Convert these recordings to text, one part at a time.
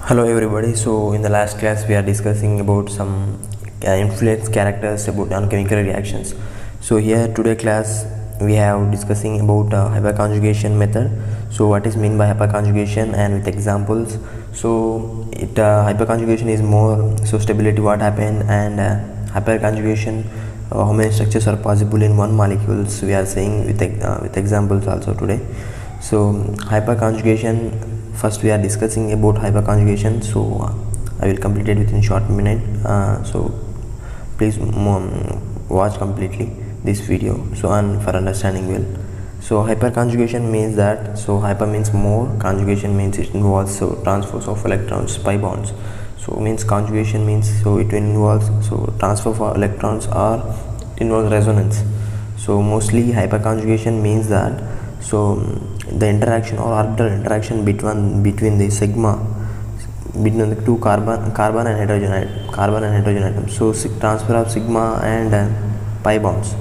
Hello everybody. So in the last class we are discussing about some influence characters about on chemical reactions. So here today class we have discussing about hyperconjugation method. So what is mean by hyperconjugation and with examples. So hyperconjugation is more so stability what happened and hyperconjugation how many structures are possible in one molecules we are saying with examples also today. So hyperconjugation, first we are discussing about hyperconjugation, so I will complete it within short minute, so please watch completely this video so and for understanding well. So hyperconjugation means that, so hyper means more, conjugation means it involves so transfers of electrons, pi bonds. So means conjugation means so it involves so transfer of electrons or it involves resonance. So mostly hyperconjugation means that so the interaction or orbital interaction between the sigma between the two carbon and hydrogen atoms, so transfer of sigma and pi bonds.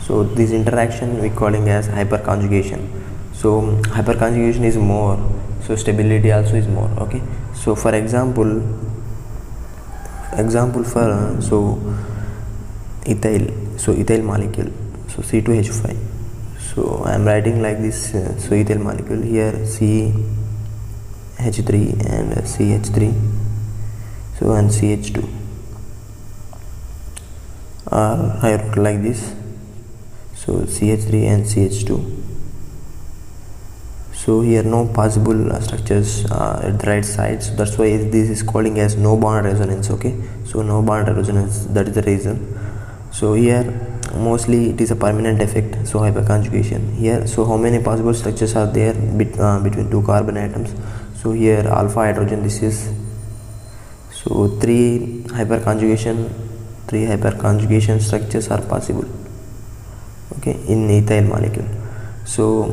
So this interaction we calling as hyperconjugation. So hyperconjugation is more, so stability also is more. Okay, so for example for so ethyl molecule, so C2H5. So I am writing like this, so ethyl molecule here CH3 and CH3, so and CH2, I wrote like this, so CH3 and CH2. So here no possible structures at the right side, so that's why this is calling as no bond resonance. Okay, so no bond resonance, that is the reason. So here mostly it is a permanent effect, so hyperconjugation here. So how many possible structures are there between two carbon atoms? So here alpha hydrogen, this is so three hyperconjugation structures are possible, okay, in ethyl molecule. So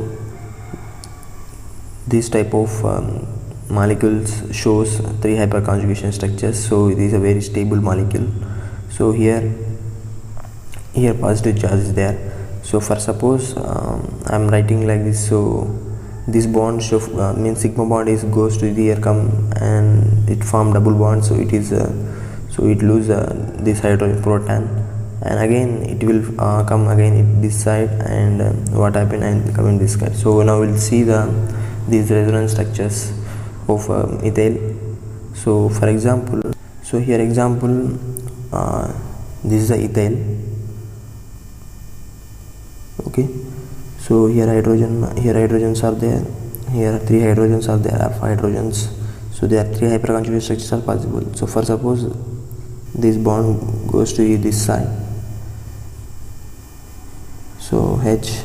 this type of molecules shows three hyperconjugation structures, so it is a very stable molecule. So here positive charge is there. So for suppose I am writing like this, so this bond means sigma bond is goes to here come and it form double bond, so it is so it lose this hydrogen proton and again it will come again this side and what happened and come in this side. So now we'll see these resonance structures of ethyl. So for example, so here example, this is the ethyl. Okay, so here hydrogens are there, here three hydrogens are there, alpha hydrogens. So there are three hyperconjugate structures are possible. So for suppose this bond goes to this side, so H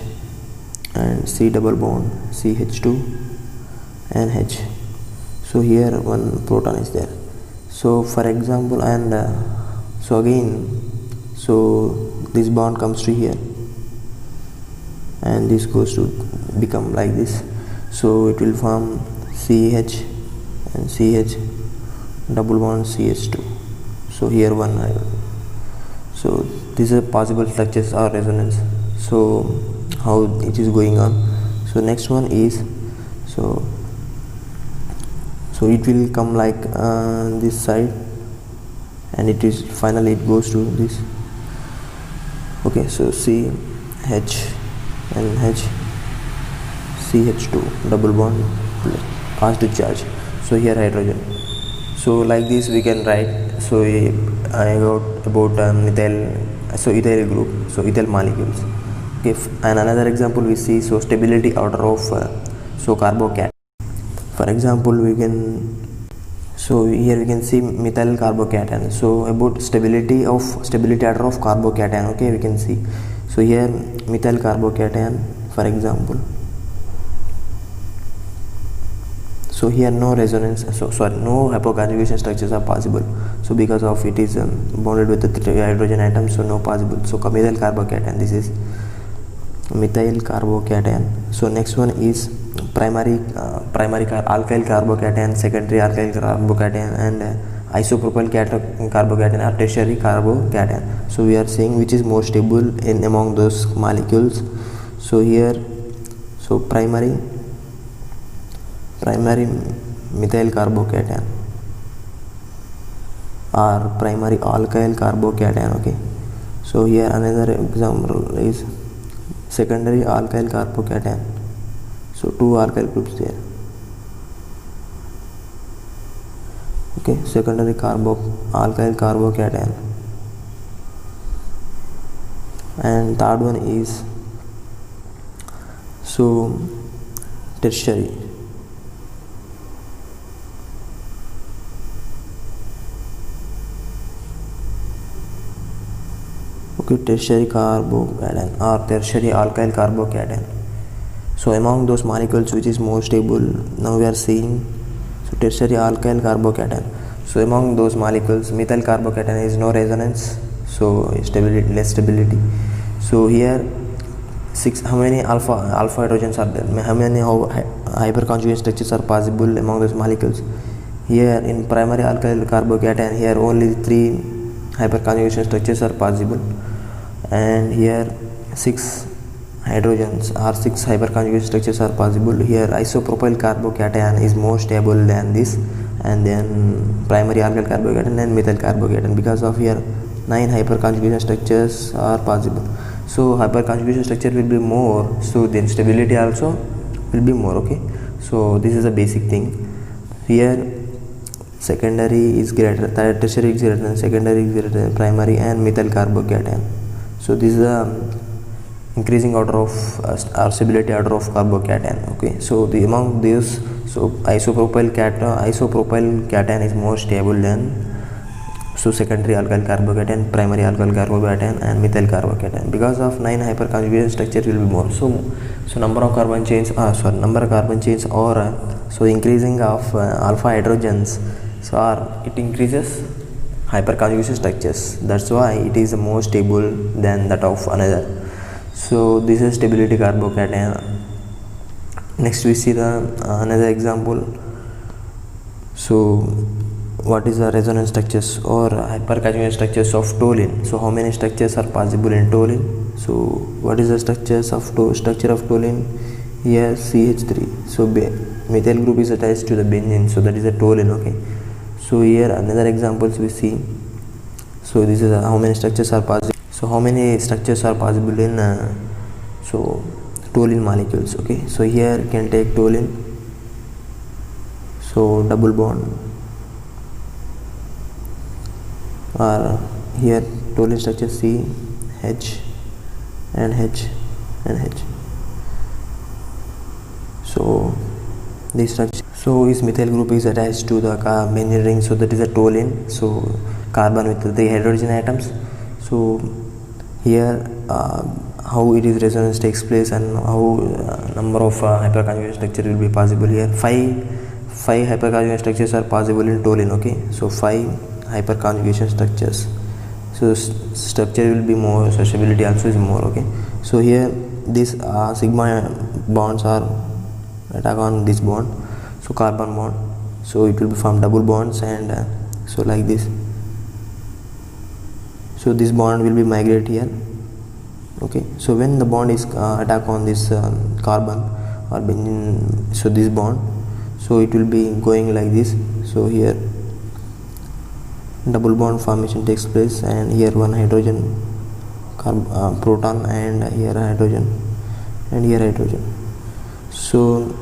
and C double bond, CH2 and H. So here one proton is there. So for example, and so again, so this bond comes to here and this goes to become like this, so it will form CH and CH double bond CH2. so here one so these are possible structures or resonance. So how it is going on. So next one is so it will come like this side and it is finally it goes to this. Okay, so CH and H, CH2 double bond positive charge. So here hydrogen. So like this we can write. So I got about ethyl group, so ethyl molecules. Okay, and another example we see, so stability order of so carbocation. For example, we can, so here we can see methyl carbocation. So about stability order of carbocation. Okay, we can see. So here methyl carbocation, for example. So here no resonance, no hyperconjugation structures are possible. So because of it is bonded with the three hydrogen atoms, so no possible. So methyl carbocation, this is methyl carbocation. So next one is primary alkyl carbocation, secondary alkyl carbocation, and isopropyl carbocation or tertiary carbocation. So we are saying which is more stable in among those molecules. So here, so primary methyl carbocation, or primary alkyl carbocation. Okay, so here another example is secondary alkyl carbocation. So two alkyl groups there. Okay, secondary alkyl carbocation. And third one is so tertiary. Okay, tertiary carbocation or tertiary alkyl carbocation. So among those molecules which is more stable, now we are seeing so tertiary alkyl carbocation. So among those molecules, methyl carbocation is no resonance, so stability, less stability. So here how many alpha hydrogens are there? How many hyperconjugate structures are possible among those molecules? Here in primary alkyl carbocation, here only 3 hyperconjugation structures are possible, and here 6 hydrogens or 6 hyperconjugate structures are possible. Here isopropyl carbocation is more stable than this, and then primary alkyl carbocation and methyl carbocation, because of here 9 hyperconjugation structures are possible. So hyperconjugation structure will be more, so then stability also will be more. Okay, so this is a basic thing. Here secondary is greater, tertiary is greater than secondary is greater than primary, and methyl carbocation. So this is a increasing order of or stability order of carbocation. Okay, so among these, so isopropyl cation is more stable than so secondary alkyl carbocation, primary alkyl carbocation, and methyl carbocation. Because of 9 hyperconjugation structure will be more. So number of carbon chains or so increasing of alpha hydrogens, so it increases hyperconjugation structures. That's why it is more stable than that of another. So this is stability carbocation. Next we see the another example. So what is the resonance structures or hyperconjugate structures of toluene? So how many structures are possible in toluene? So what is the structure of toluene? Here CH3. So methyl group is attached to the benzene, so that is a toluene. Okay, so here another examples we see. So this is how many structures are possible. So how many structures are possible in so toluene molecules? Okay, so here you can take toluene, so double bond, or here toluene structure C, H and H and H. So this structure, so this methyl group is attached to the benzene ring, so that is a toluene, so carbon with 3 hydrogen atoms. So here how it is resonance takes place, and how number of hyperconjugate structure will be possible. Here 5 hyperconjugate structures are possible in toluene. Okay, so 5 hyperconjugation structures, so structure will be more, so stability also is more. Okay, so here this sigma bonds are attack on this bond, so carbon bond, so it will form double bonds, and so like this. So this bond will be migrate here. Okay, so when the bond is attack on this carbon or benzene, so this bond, so it will be going like this. So here double bond formation takes place, and here one hydrogen proton, and here hydrogen, and here hydrogen. So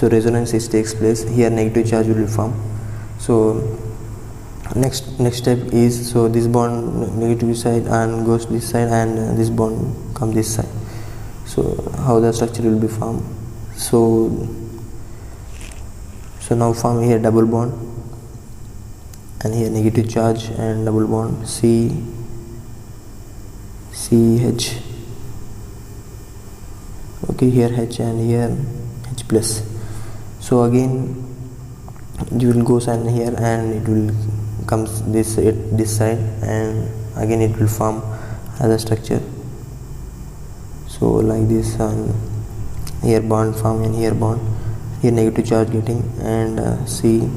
resonance takes place. Here negative charge will form. So next step is, so this bond negative side and goes this side, and this bond come this side. So how the structure will be formed? So now form here double bond, and here negative charge and double bond CH. Okay, here H and here H plus. So again you will go and here, and it will comes this side, and again it will form other structure. So like this, and here bond form, and here bond, here negative charge getting, and C,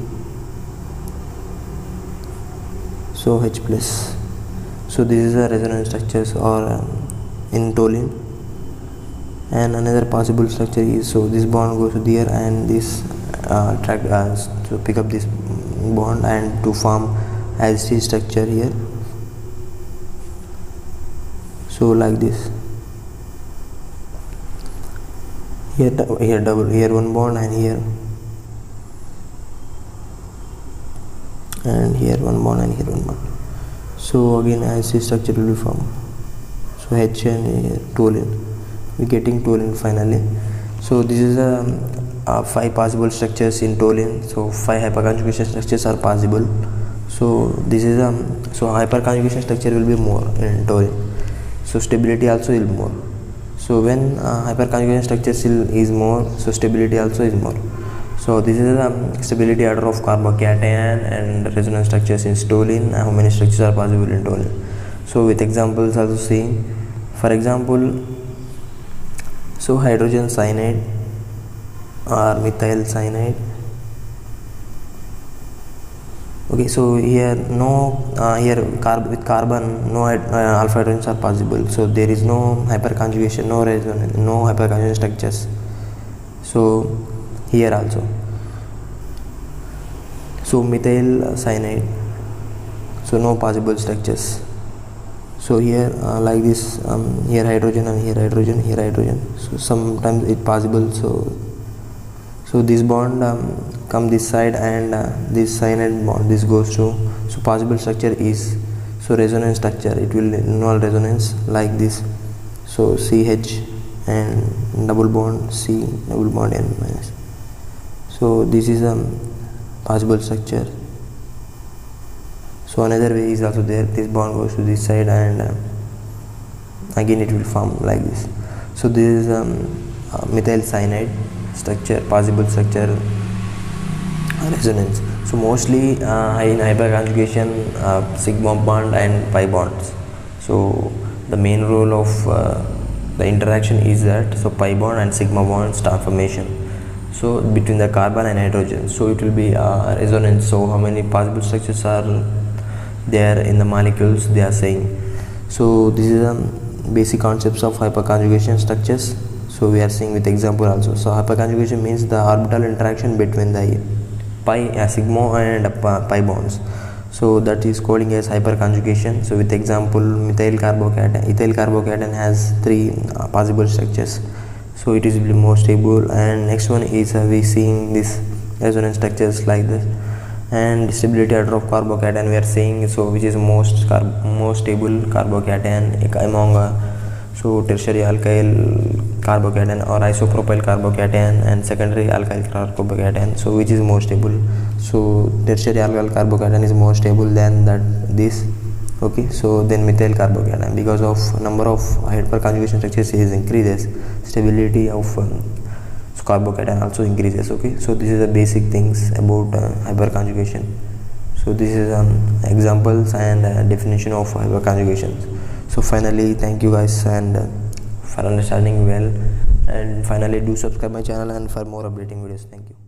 so H plus. So this is the resonance structures or in toluene. And another possible structure is, so this bond goes to there, and this to pick up this bond and to form as it is structure here. So like this, here double, here one bond, and here one bond, and here one bond. So again as this structure will be formed. So H and here toluene, we getting toluene finally. So this is a 5 possible structures in toluene. So 5 hyperconjugation structures are possible. So this is so hyperconjugation structure will be more in toluene. So stability also will be more. So when hyperconjugation structure is more, so stability also is more. So this is the stability order of carbocation and resonance structures in toluene. How many structures are possible in toluene? So with examples also see. For example, so hydrogen cyanide or methyl cyanide. Okay, so here no with carbon no alpha hydrogens are possible. So there is no hyperconjugation, no resonance, no hyperconjugation structures. So here also, so methyl cyanide, so no possible structures. So here like this, here hydrogen and here hydrogen, here hydrogen. So sometimes it possible. So this bond come this side, and this cyanide bond this goes to. So possible structure is, so resonance structure, it will involve resonance like this. So CH and double bond C, double bond N minus. So this is a possible structure. So another way is also there. This bond goes to this side, and again it will form like this. So this is methyl cyanide structure, possible structure, resonance. So mostly in hyperconjugation, sigma bond and pi bonds. So the main role of the interaction is that, so pi bond and sigma bonds formation, so between the carbon and hydrogen. So it will be resonance. So how many possible structures are there in the molecules they are saying. So this is basic concepts of hyperconjugation structures. So we are seeing with example also. So hyperconjugation means the orbital interaction between the pi sigma and pi bonds. So that is calling as hyperconjugation. So with example, ethyl carbocation has 3 possible structures. So it is more stable. And next one is we seeing this resonance structures like this. And stability order of carbocation we are saying, so which is most stable carbocation among so tertiary alkyl carbocation or isopropyl carbocation and secondary alkyl carbocation, so which is more stable. So tertiary alkyl carbocation is more stable than this. Okay, so then methyl carbocation, because of number of hyperconjugation structures is increases, stability of carbocation also increases. Okay, so this is the basic things about hyperconjugation. So this is examples and definition of hyperconjugation. So finally, thank you guys and for understanding well, and finally do subscribe my channel and for more updating videos. Thank you.